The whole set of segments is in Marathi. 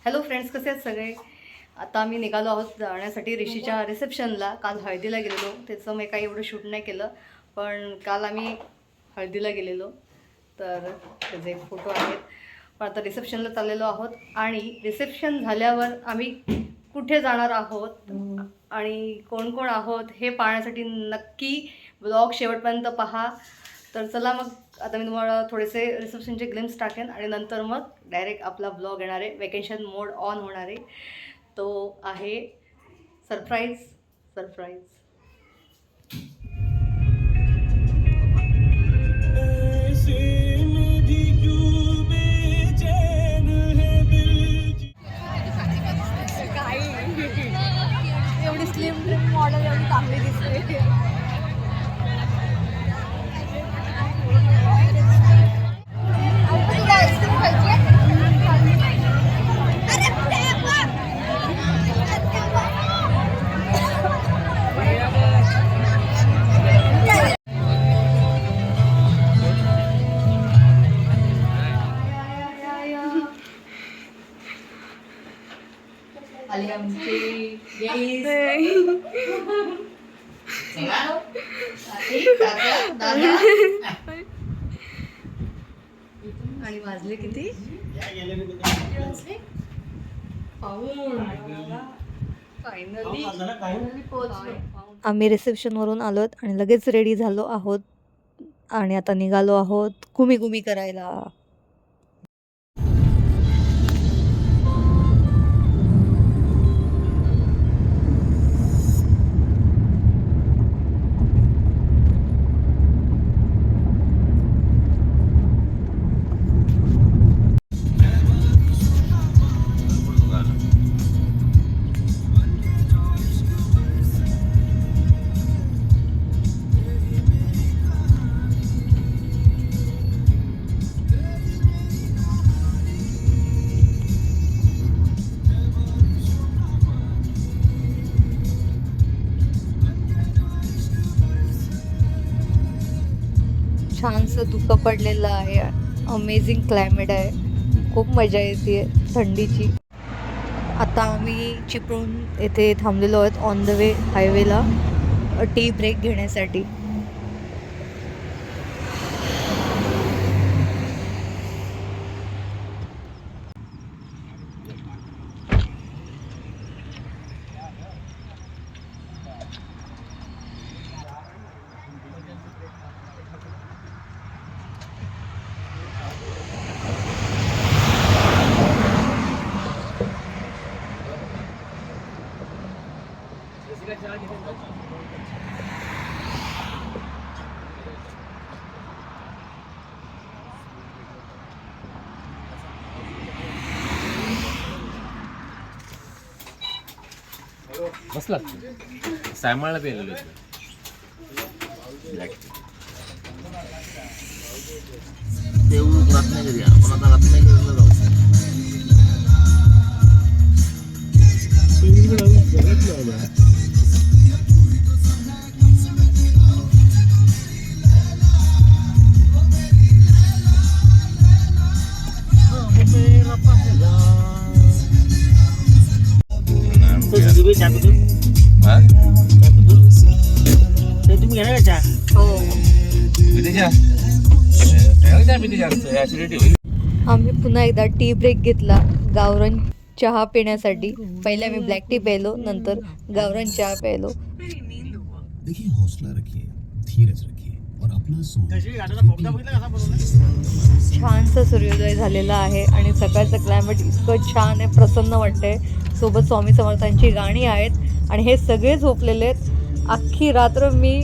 हॅलो फ्रेंड्स, कसे आहेत सगळे? आता आम्ही निघालो आहोत जाण्यासाठी ऋषीच्या रिसेप्शनला. काल हळदीला गेलेलो, त्याचं मी काही एवढं शूट नाही केलं, पण काल आम्ही हळदीला गेलेलो तर त्याचे फोटो आहेत. पण आता रिसेप्शनला चाललेलो आहोत आणि रिसेप्शन झाल्यावर आम्ही कुठे जाणार आहोत आणि कोण कोण आहोत हे पाहण्यासाठी नक्की ब्लॉग शेवटपर्यंत पहा. तर चला मग, आता मी तुम्हाला थोडेसे रिसेप्शनचे ग्लिम्स टाकेन आणि नंतर मग डायरेक्ट आपला ब्लॉग येणार आहे. वेकेशन मोड ऑन होणार आहे. तो आहे सरप्राईज. एवढी स्लिम मॉडेल एवढी चांगली दिसते. आली आमची गेस्ट. दादा आणि वाजले किती? आम्ही रिसेप्शनवरून आलोत आणि लगेच रेडी झालो आहोत आणि आता निघालो आहोत घुमी करायला. छानसं धुकं पडलेलं आहे. अमेझिंग क्लायमेट आहे. खूप मजा येते थंडीची. आता आम्ही चिपळूण येथे थांबलेलो आहोत ऑन द वे हायवेला टी ब्रेक घेण्यासाठी. बसला सायमाळला पेलेलो देऊ रत्नागिरी आपण आता रत्नागिरीला जाऊ. तुम्ही घेणार का चहा? हो. आम्ही पुन्हा एकदा टी ब्रेक घेतला गावरान चहा पिण्यासाठी. पहिले मी ब्लॅक टी प्यायलो, नंतर गावरान चहा प्यायलो. देखिए, हौसला रखिए, धीरज रखिए और अपना छानसा सूर्योदय झालेला आहे आणि सकाळचं क्लायमेट इतकं छान आहे, प्रसन्न वाटतंय. सोबत स्वामी समर्थांची गाणी आहेत आणि हे सगळे झोपलेले आहेत. अख्खी रात्र मी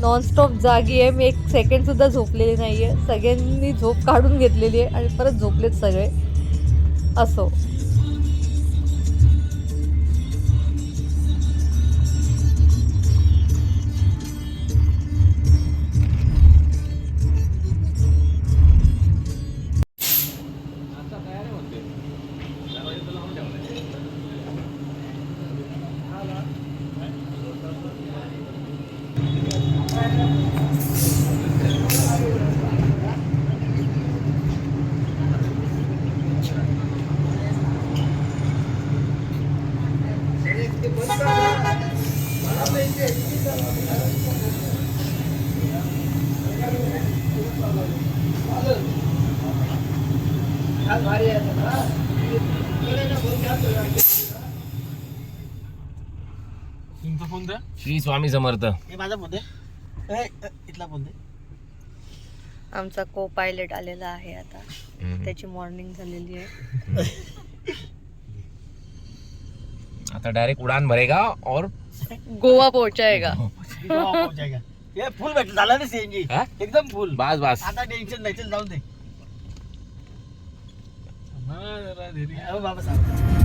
नॉनस्टॉप जागी आहे. मी एक सेकंडसुद्धा झोपलेली नाही आहे. सगळ्यांनी झोप काढून घेतलेली आहे आणि परत झोपलेत सगळे. असो, श्री स्वामी समर्थ. आमचा को पायलट आलेला आहे आता. त्याची मॉर्निंग झालेली आहे. आता डायरेक्ट उडान भरेगा और गोवा पोहोचायगा. हे फुल भेटलं झालं ना सीएनजी हा? एकदम फुल. बस बस. आता टेन्शन नाही, चल जाऊन दे. अहो बाबा साहेब.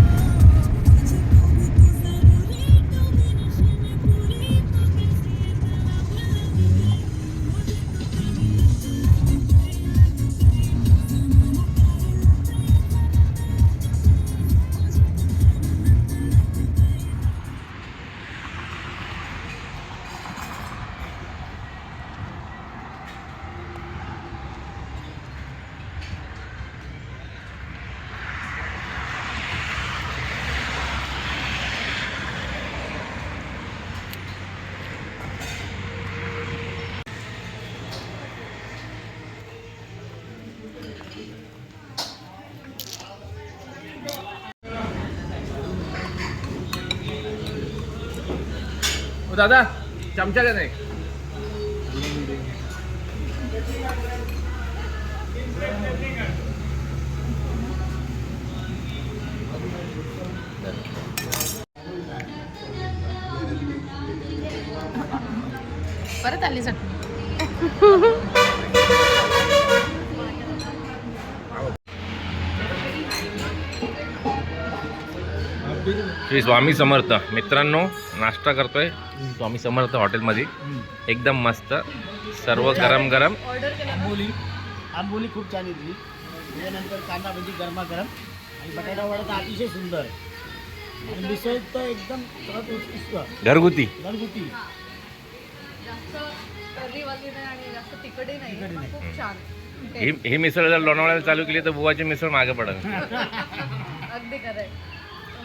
दादा चमचा का नाही. परत आली चटणी. श्री स्वामी समर्थ. मित्रांनो नाश्ता करतोय स्वामी समर्थ हॉटेलमध्ये. एकदम मस्त, सर्व गरम गरम. आंबोली खूप छान येतली. त्याच्यानंतर कांदा भजी गरमागरम आणि बटाटा वडा तर अतिशय सुंदर. आणि मिसळ तर एकदम सर्वात उत्कृष्ट घरगुती. घरगुती. जास्त तर्रीवाली नाही आणि जास्त तिखटही नाही. तिखटही नाही. खूप छान. ही मिसळ जर लोणावळ्याला चालू केली तर बुवाची मिसळ मागे पडेल. अगदी खरंय.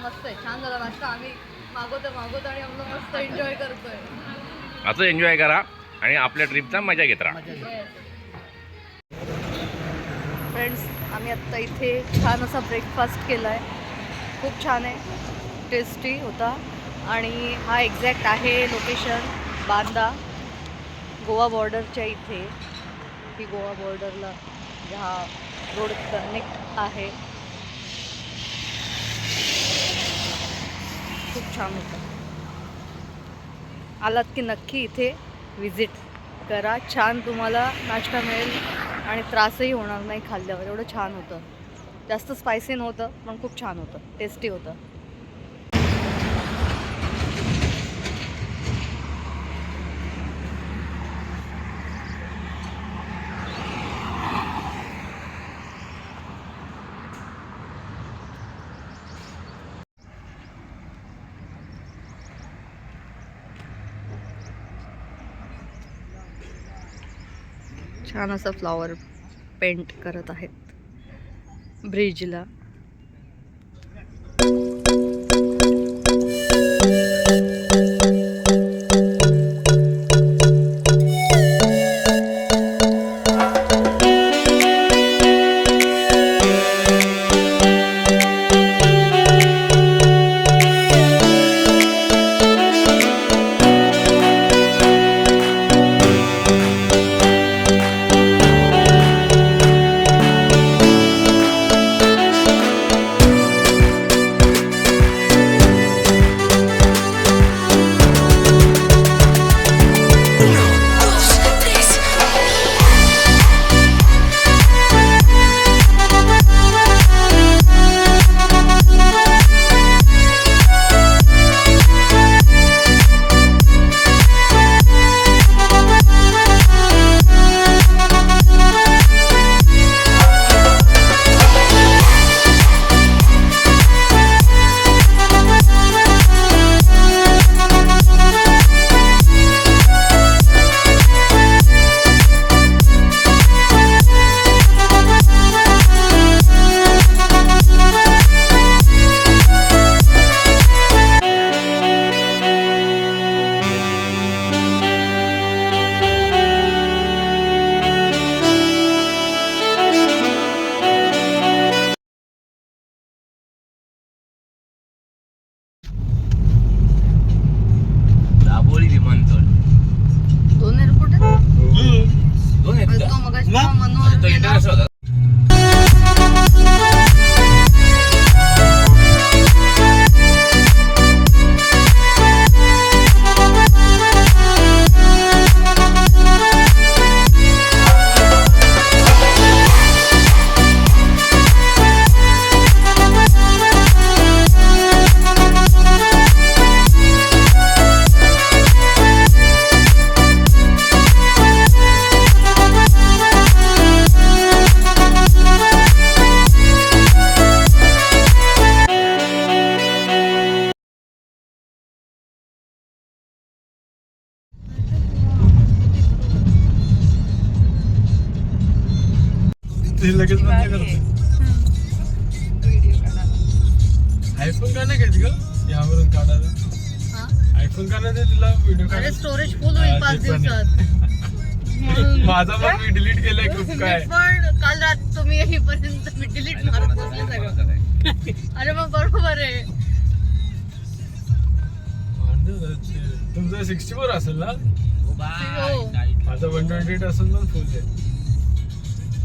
मस्त आहे, छान झाला नाश्ता. आम्ही मागवतो आणि आम्हाला मस्त एन्जॉय करतोय. असं एन्जॉय करा आणि आपल्या ट्रिपचा मजा घेत राहा. फ्रेंड्स, आम्ही आत्ता इथे छान असा ब्रेकफास्ट केला आहे. खूप छान आहे, टेस्टी होता. आणि हा एक्झॅक्ट आहे लोकेशन बांदा, गोवा बॉर्डरच्या इथे. ही गोवा बॉर्डरला हा रोड कनेक्ट आहे. खूप छान होतं. आलात की नक्की इथे विजिट करा. छान तुम्हाला नाश्ता मिळेल आणि त्रासही होणार नाही खाल्ल्यावर. एवढं छान होतं. जास्त स्पायसी नव्हतं पण खूप छान होतं, टेस्टी होतं. छान असं फ्लॉवर पेंट करत आहेत ब्रिजला. ते लगेच बंद करते. आयफोन का नाही घ्यायची का यावरून काढायला? आयफोन का नाही दे तिला व्हिडिओ अरे काढायला? स्टोरेज फुल होईल 5 ते पण आहे. दिवसात. माझा पण मी डिलीट केलाय खूप काय. पण काल रात तुम्ही येईपर्यंत मी डिलीट मारत बसले सगळं. अरे मग बरोबर आहे. तुमचं 64 असेल ना? हो. माझा 128 असेल ना फुल आहे.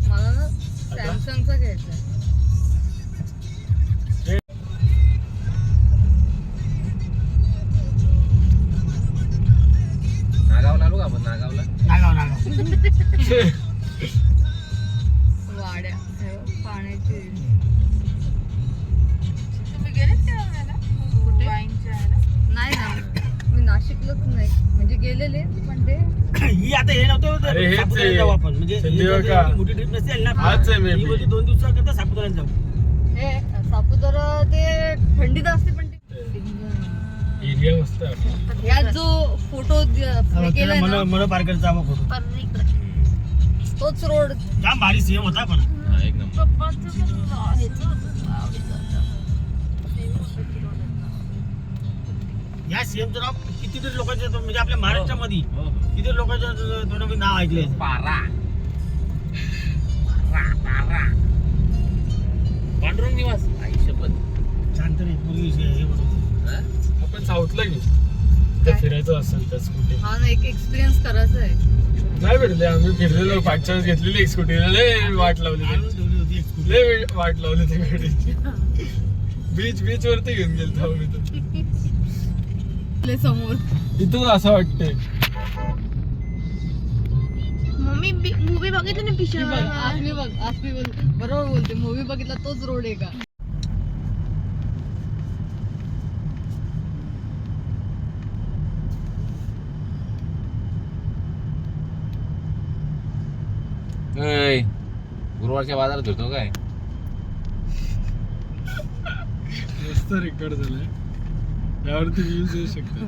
मला ना सॅमसंगचा घ्यायचा आहे. नागावला आलो का आपण नागावला? वाड्या पाण्याची. तुम्ही गेलेत का बघायला? वाईनच्या ह्याला? नाही ना मी नाशिकलाच नाही म्हणजे गेलेले पण ते ही आता हे नव्हतं अरे हेच सापुताऱ्याला आहे. जाऊ आपण म्हणजे ही सिद्धिविनायक जर का? मोठी ट्रिप नसेल ना हाच आहे maybe. ही बोलली 2 दिवसाकरता सापुताऱ्याला जाऊ. हे सापुतारा ते थंडीत असते पण ते एरिया मस्त आहे. ह्या जो फोटो केलाय ना मन पार्करचा जावा फोटो तोच रोड. जाम भारी सीएम होता पण हा, एक नंबर. पप्पांचं पण ह्याचं होतं, आवडीचं होतं. या सीएमचं नाव कितीतरी लोकांच्या म्हणजे आपल्या महाराष्ट्रामध्ये हो, हो. किती लोकांच्या तोंडामध्ये नाव ऐकलंय. पारा पांडुरंग निवास आई शपथ. शांत नाही पूर्वी हे बरोबर. हा? आपण साऊथला घेऊ ते फिरायचं असेल तर स्कूटी हा ना एक एक्सपिरियन्स करायचा आहे. नाही भेटले. आम्ही फिरलेलो पाचच्या वेळेस घेतलेली एक स्कूटी लय वाट लावली आणून त्यांची. ठेवली होती एक स्कूटी. लय वाट लावली त्या गाडीची. बीच वरती घेऊन गेलतो आम्ही तर. आपल्या समोर इथून असं वाटतंय मम्मी मूवी बघितली ना पिक्चर आसमी बरोबर बोलते. मूवी बघितला तोच रोड आहे का? ऐ, गुरुवारच्या बाजारात होतो काय? मस्त रेकॉर्ड झालाय. यावरती व्ह्यूज येऊ शकतात.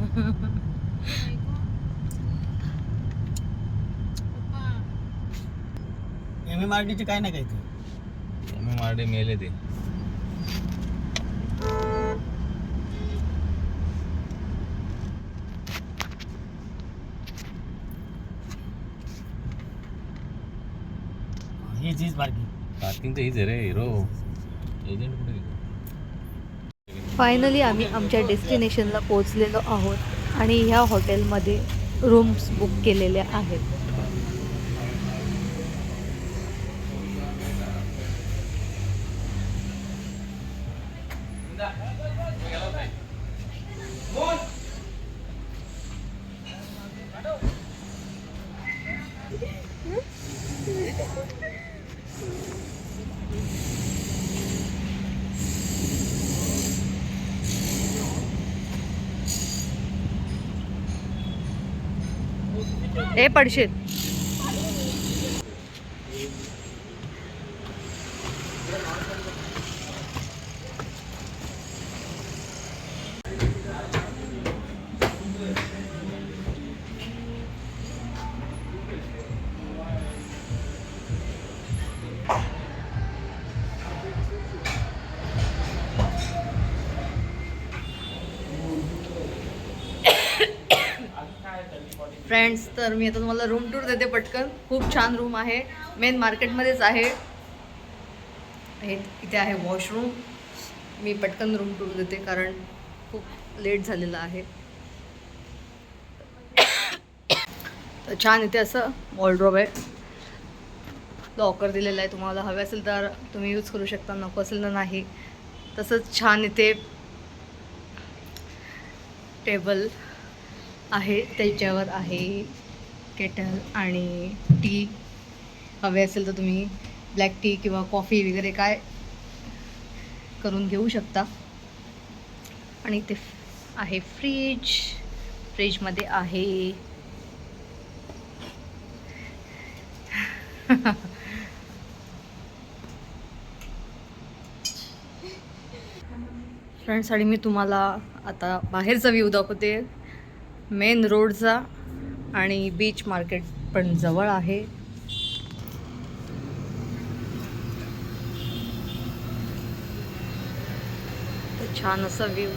MMRDचे काय नाही काय ते. मारडे मेले ते. हेच बारकी पार्किंग तर हीच आहे रे हिरो. एजंट कुठे गेला? फायनली आम्ही आमच्या डेस्टिनेशनला पोहोचलेलो आहोत आणि ह्या हॉटेलमध्ये रूम्स बुक केलेल्या आहेत. ए पडशील. फ्रेंड्स तर मी आता तुम्हाला रूम टूर देते पटकन. खूप छान रूम आहे. मेन मार्केटमध्येच आहे. इथे आहे वॉशरूम. मी पटकन रूम टूर देते कारण खूप लेट झालेलं आहे. तर छान इथे असं वॉर्डरोब आहे. लॉकर दिलेलं आहे. तुम्हाला हवे असेल तर तुम्ही यूज करू शकता, नको असेल तर नाही. तसंच छान इथे टेबल आहे. त्याच्यावर आहे केटल आणि टी. हवे असेल तर तुम्ही ब्लॅक टी किंवा कॉफी वगैरे काय करून घेऊ शकता. आणि ते आहे फ्रीज. फ्रीजमध्ये आहे फ्रेंड्स. आणि मी तुम्हाला आता बाहेरचा व्ह्यू दाखवते. मेन रोडचा आणि बीच मार्केट पण जवळ आहे. छान असा व्ह्यू.